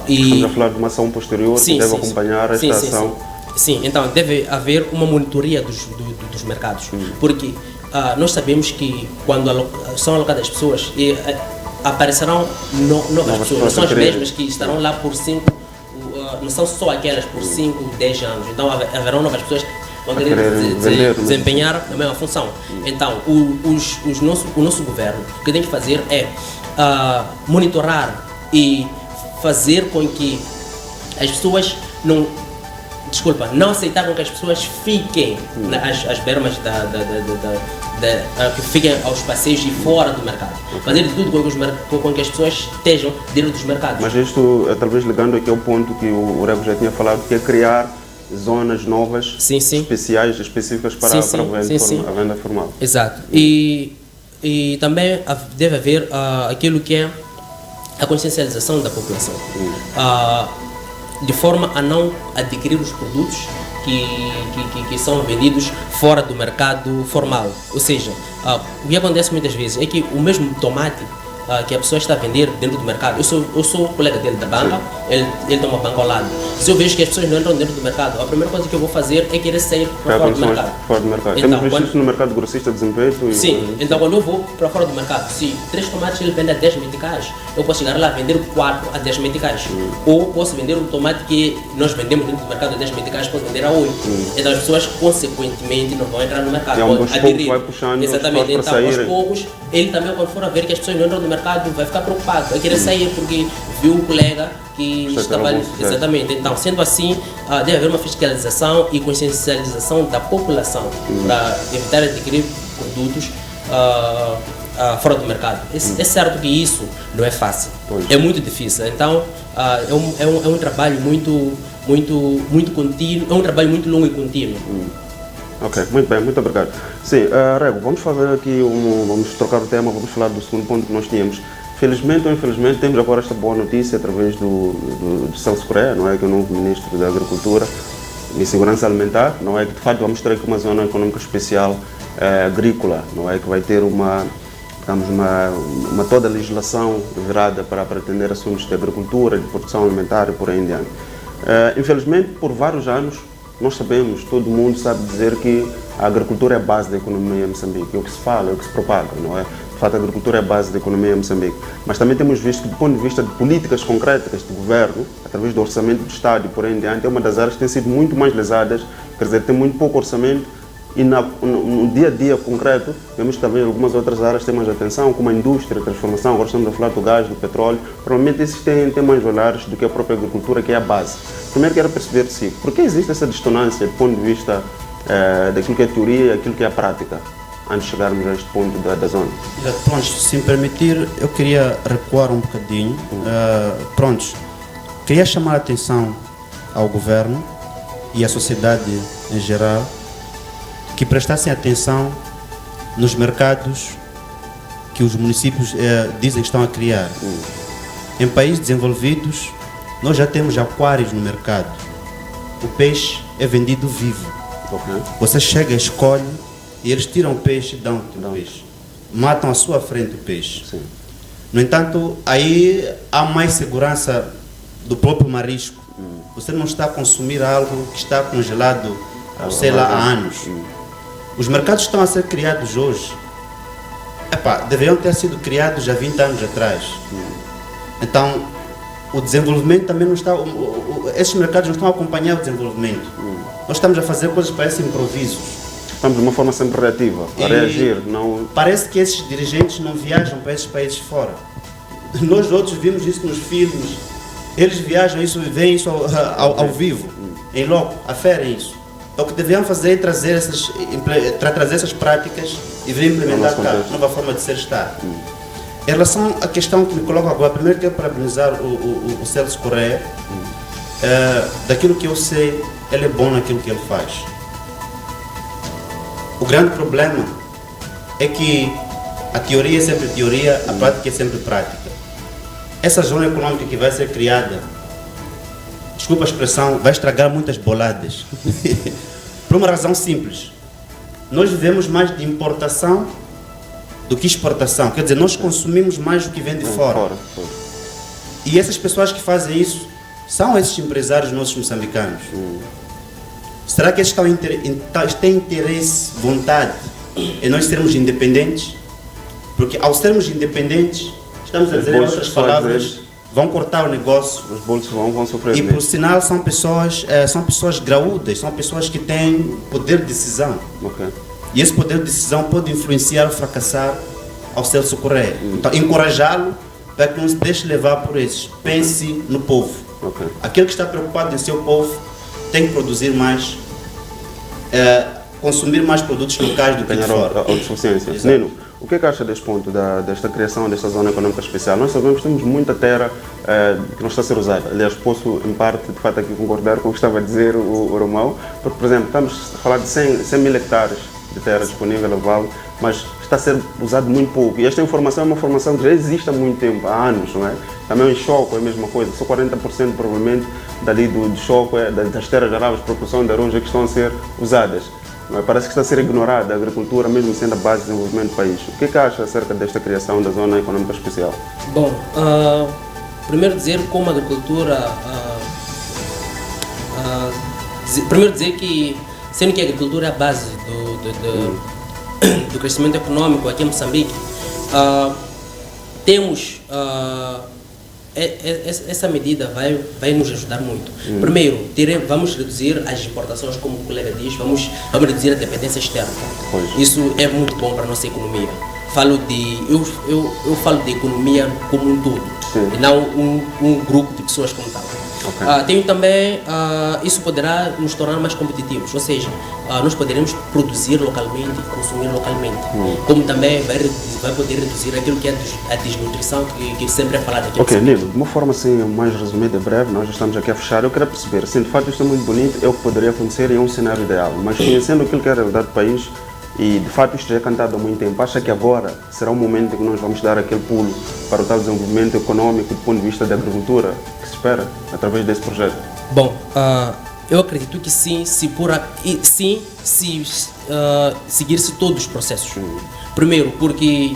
Estamos a falar de uma ação posterior que deve acompanhar esta ação. Sim, então deve haver uma monitoria dos mercados, porque nós sabemos que quando são alocadas as pessoas, aparecerão novas pessoas, não são as mesmas que estarão lá por 5, não são só aquelas por 5, 10 anos, então haverão novas pessoas que vão querer desempenhar a mesma função. Então, o nosso governo, o que tem que fazer é monitorar e fazer com que as pessoas não aceitar com que as pessoas fiquem às bermas que fiquem aos passeios e fora do mercado. Fazer de tudo com que as pessoas estejam dentro dos mercados. Mas isto, talvez ligando aqui ao ponto que o Rego já tinha falado, que é criar zonas novas, específicas para a venda formal. Exato. E também deve haver aquilo que é a consciencialização da população, de forma a não adquirir os produtos que são vendidos fora do mercado formal. Ou seja, o que acontece muitas vezes é que o mesmo tomate que a pessoa está a vender dentro do mercado, eu sou colega dele da banca, ele tem uma banca ao lado, Se eu vejo que as pessoas não entram dentro do mercado, a primeira coisa que eu vou fazer é querer sair para fora do mercado. Fora do mercado. Então, Temos visto isso no mercado grossista de desempenho. Sim, então quando eu vou para fora do mercado, se 3 tomates ele vende a 10 meticais, eu posso chegar lá e vender 4 a 10 meticais. Ou posso vender um tomate que nós vendemos dentro do mercado a 10 meticais, posso vender a 8. Então as pessoas consequentemente não vão entrar no mercado. E aos poucos vai puxando exatamente, as pessoas para então aos saírem. poucos, ele também quando for a ver que as pessoas não entram no mercado vai ficar preocupado, vai querer sair porque viu o colega que estava ali. Exatamente, então sendo assim, deve haver uma fiscalização e consciencialização da população para evitar adquirir produtos fora do mercado. É certo que isso não é fácil, é muito difícil, então é um trabalho muito contínuo, é um trabalho muito longo e contínuo. Ok, muito bem, muito obrigado. Sim, Rego, vamos fazer aqui, vamos trocar o tema, vamos falar do segundo ponto que nós tínhamos. Felizmente ou infelizmente temos agora esta boa notícia através do Celso Correia, não é, que é o novo Ministro da Agricultura e Segurança Alimentar, não é, que de facto vamos ter aqui uma zona econômica especial agrícola, não é, que vai ter uma toda a legislação virada para atender assuntos de agricultura, de produção alimentar e por aí em diante. Infelizmente, por vários anos, nós sabemos, todo mundo sabe dizer que a agricultura é a base da economia em Moçambique, é o que se fala, é o que se propaga, não é? De fato, a agricultura é a base da economia em Moçambique. Mas também temos visto que, do ponto de vista de políticas concretas de governo, através do orçamento do Estado e por aí em diante, é uma das áreas que tem sido muito mais lesadas, quer dizer, tem muito pouco orçamento e no dia a dia concreto, vemos que também algumas outras áreas têm mais atenção, como a indústria, a transformação, agora estamos a falar do gás, do petróleo, provavelmente esses têm mais olhares do que a própria agricultura, que é a base. Primeiro quero perceber se, por que existe essa dissonância do ponto de vista daquilo que é a teoria e aquilo que é a prática, antes de chegarmos a este ponto da zona? Pronto, se me permitir, eu queria recuar um bocadinho. Queria chamar a atenção ao governo e à sociedade em geral que prestassem atenção nos mercados que os municípios dizem que estão a criar. Em países desenvolvidos, nós já temos aquários no mercado. O peixe é vendido vivo. Você chega, escolhe e eles tiram o peixe e dão-te o peixe. Matam à sua frente o peixe. Sim. No entanto, aí há mais segurança do próprio marisco. Você não está a consumir algo que está congelado, sei lá, há anos. Os mercados estão a ser criados hoje. Deveriam ter sido criados há 20 anos atrás. Então, o desenvolvimento também não está... esses mercados não estão a acompanhar o desenvolvimento. Nós estamos a fazer coisas que parecem improvisos. Estamos de uma forma sempre reativa, a reagir. Não... Parece que esses dirigentes não viajam para esses países fora. Nós outros vimos isso nos filmes. Eles viajam isso e veem isso ao vivo, em loco, aferem isso. O que deveriam fazer é trazer essas práticas e vir implementar cá, nova forma de ser Estado. Em relação à questão que me coloco agora, primeiro quero parabenizar o Celso Correia. Daquilo que eu sei, ele é bom naquilo que ele faz. O grande problema é que a teoria é sempre teoria, a prática é sempre prática. Essa zona econômica que vai ser criada, desculpa a expressão, vai estragar muitas boladas. Por uma razão simples. Nós vivemos mais de importação do que exportação. Quer dizer, nós consumimos mais do que vem de fora. E essas pessoas que fazem isso são esses empresários nossos moçambicanos. Será que eles têm interesse, vontade em nós sermos independentes? Porque ao sermos independentes, estamos a dizer em outras palavras, vão cortar o negócio. Os bolsos vão sofrer. E por sinal são pessoas graúdas, são pessoas que têm poder de decisão. E esse poder de decisão pode influenciar ou fracassar ao Celso Correia. Então encorajá-lo para que não se deixe levar por esses. Pense no povo. Aquele que está preocupado em seu povo tem que produzir mais, consumir mais produtos locais do que de fora. Autossuficiência. Nino, o que é que acha deste ponto, desta criação desta zona econômica especial? Nós sabemos que temos muita terra que não está a ser usada. Aliás, posso, em parte, de fato, aqui concordar com o que estava a dizer o Romão, porque, por exemplo, estamos a falar de 100 mil hectares de terra disponível a vale, mas está a ser usado muito pouco. E esta informação é uma informação que já existe há muito tempo, há anos, não é? Também em Choco é a mesma coisa, só 40% provavelmente dali do Choco, das terras aráveis, proporção de arroz, que estão a ser usadas. Não é? Parece que está a ser ignorada a agricultura, mesmo sendo a base de desenvolvimento do país. O que é que acha acerca desta criação da Zona Econômica Especial? Bom, primeiro dizer como a agricultura Primeiro dizer que, sendo que a agricultura é a base do crescimento econômico aqui em Moçambique, temos essa medida vai nos ajudar muito. Primeiro, vamos reduzir as importações, como o colega diz, vamos reduzir a dependência externa. Isso é muito bom para a nossa economia. Eu falo de economia como um todo, e não um grupo de pessoas como tal. Tenho também, isso poderá nos tornar mais competitivos, ou seja, nós poderemos produzir localmente e consumir localmente, como também vai poder reduzir aquilo que é a desnutrição que sempre é falado aqui. Ok, Nilo, de uma forma assim mais resumida e breve, nós já estamos aqui a fechar, eu queria perceber, se de facto isto é muito bonito, é o que poderia acontecer em um cenário ideal, mas conhecendo aquilo que é a realidade do país, e de fato isto já é cantado há muito tempo, acha que agora será o momento em que nós vamos dar aquele pulo para o tal desenvolvimento econômico do ponto de vista da agricultura que se espera através desse projeto? Bom, eu acredito que sim, se seguir-se todos os processos. Primeiro, porque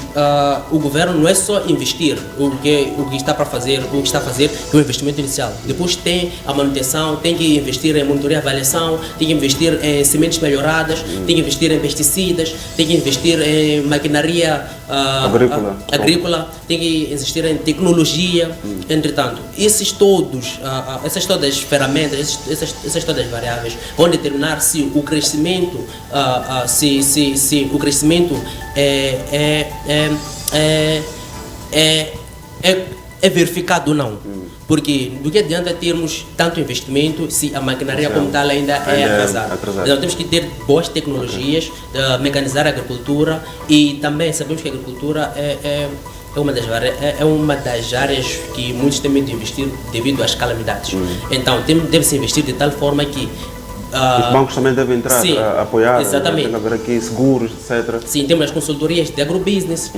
o governo não é só investir, o que está a fazer é o investimento inicial. Depois tem a manutenção, tem que investir em monitoria e avaliação, tem que investir em sementes melhoradas, tem que investir em pesticidas, tem que investir em maquinaria agrícola, tem que investir em tecnologia. Entretanto, essas todas as ferramentas, essas todas as variáveis vão determinar se o crescimento é verificado ou não. Porque do que adianta termos tanto investimento se a maquinaria como tal ainda é atrasada. Então temos que ter boas tecnologias, mecanizar a agricultura, e também sabemos que a agricultura é uma das áreas que muitos têm medo de investir devido às calamidades. Então deve-se investir de tal forma que os bancos também devem entrar a apoiar, exatamente. Tem que haver aqui seguros, etc. Sim, temos as consultorias de agrobusiness,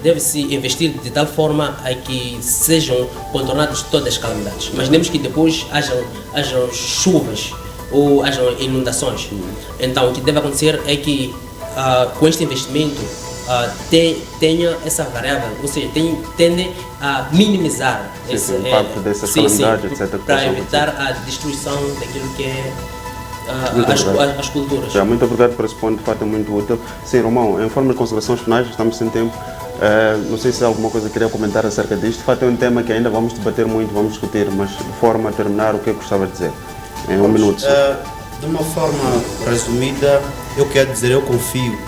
deve-se investir de tal forma a que sejam contornadas todas as calamidades. Imaginemos que depois hajam chuvas ou hajam inundações. Então o que deve acontecer é que com este investimento tenha essa variável, ou seja, tende a minimizar o impacto dessas calamidades, etc. Para evitar a destruição daquilo que é as culturas. Muito obrigado por esse ponto, de fato é muito útil. Sim, Romão, em forma de considerações finais, estamos sem tempo. Não sei se há alguma coisa que queria comentar acerca disto. De fato é um tema que ainda vamos debater muito, vamos discutir, mas de forma a terminar, o que eu gostava de dizer? Em um minuto. De uma forma resumida, eu quero dizer, eu confio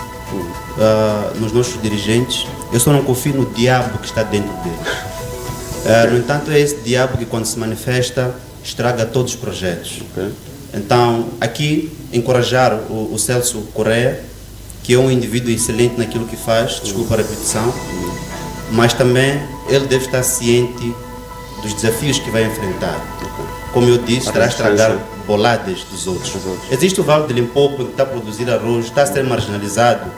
nos nossos dirigentes, eu só não confio no diabo que está dentro deles. No entanto, é esse diabo que, quando se manifesta, estraga todos os projetos. Então, aqui, encorajar o Celso Correia, que é um indivíduo excelente naquilo que faz, desculpa a repetição, mas também ele deve estar ciente dos desafios que vai enfrentar. Como eu disse, estará a estragar boladas dos outros. Existe o Vale de Limpopo, que está a produzir arroz, está a ser marginalizado.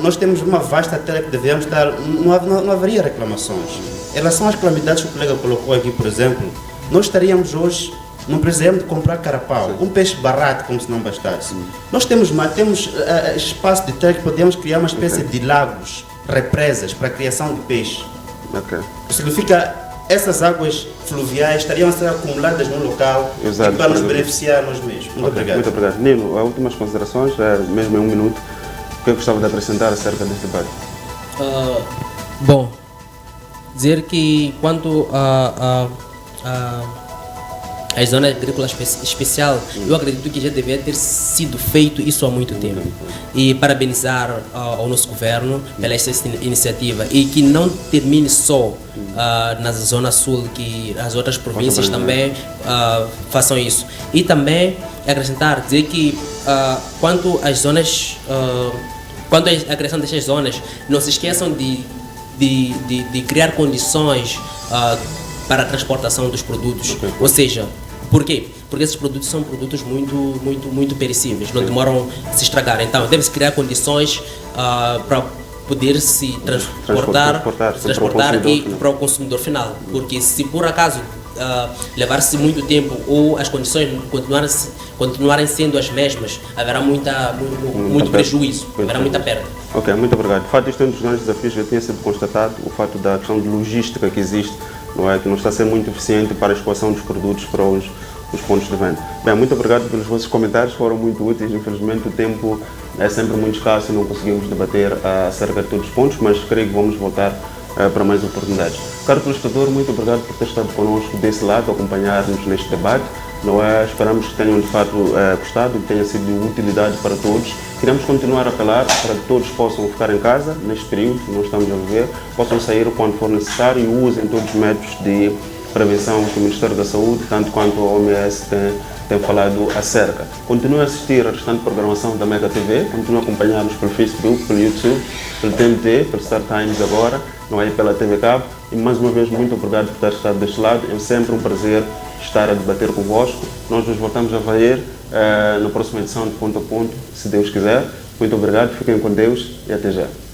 Nós temos uma vasta terra que devemos estar, não haveria reclamações. Em relação às calamidades que o colega colocou aqui, por exemplo, nós estaríamos hoje, não precisaríamos de comprar carapau, um peixe barato, como se não bastasse. Nós temos espaço de terra que podemos criar uma espécie de lagos, represas para a criação de peixe. Significa essas águas fluviais estariam a ser acumuladas num local para nos beneficiar nós mesmos. Muito obrigado. Muito obrigado. Nilo, as últimas considerações, mesmo em um minuto, o que eu gostava de acrescentar acerca deste debate? Bom, dizer que quanto as zonas agrícolas especial, eu acredito que já deveria ter sido feito isso há muito tempo. E parabenizar ao nosso governo pela essa iniciativa, e que não termine só na zona sul, que as outras províncias também façam isso. E também acrescentar, dizer que quanto às zonas, quanto à criação destas zonas, não se esqueçam de criar condições para a transportação dos produtos. Ou seja, por quê? Porque esses produtos são produtos muito perecíveis, não demoram a se estragar. Então, deve-se criar condições para poder se transportar e para o consumidor final. Porque se por acaso levar-se muito tempo ou as condições continuarem sendo as mesmas, haverá muito prejuízo, haverá muita perda. Ok, muito obrigado. De fato, isto é um dos grandes desafios que já tinha sido constatado, o fato da questão de logística que existe, não é? Que não está a ser muito eficiente para a escoação dos produtos para os os pontos de venda. Bem, muito obrigado pelos vossos comentários, foram muito úteis. Infelizmente o tempo é sempre muito escasso e não conseguimos debater acerca de todos os pontos, mas creio que vamos voltar para mais oportunidades. Caro telespectador, muito obrigado por ter estado connosco desse lado, acompanhar-nos neste debate. Esperamos que tenham de fato gostado e que tenha sido de utilidade para todos. Queremos continuar a apelar para que todos possam ficar em casa neste período que nós estamos a viver, possam sair quando for necessário e usem todos os métodos de prevenção que o Ministério da Saúde, tanto quanto a OMS, tem falado acerca. Continue a assistir a restante programação da Mega TV, continue a acompanhar-nos pelo Facebook, pelo YouTube, pelo TNT, pelo Star Times agora, pela TV Cabo. E mais uma vez, muito obrigado por ter estado deste lado. É sempre um prazer estar a debater convosco. Nós nos voltamos a ver na próxima edição de Ponto a Ponto, se Deus quiser. Muito obrigado, fiquem com Deus e até já.